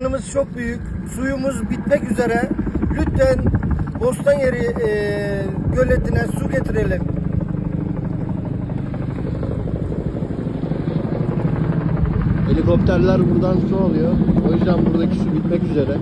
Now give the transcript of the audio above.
Sorunumuz çok büyük. Suyumuz bitmek üzere. Lütfen Bostanyeri göletine su getirelim. Helikopterler buradan su alıyor. O yüzden buradaki su bitmek üzere.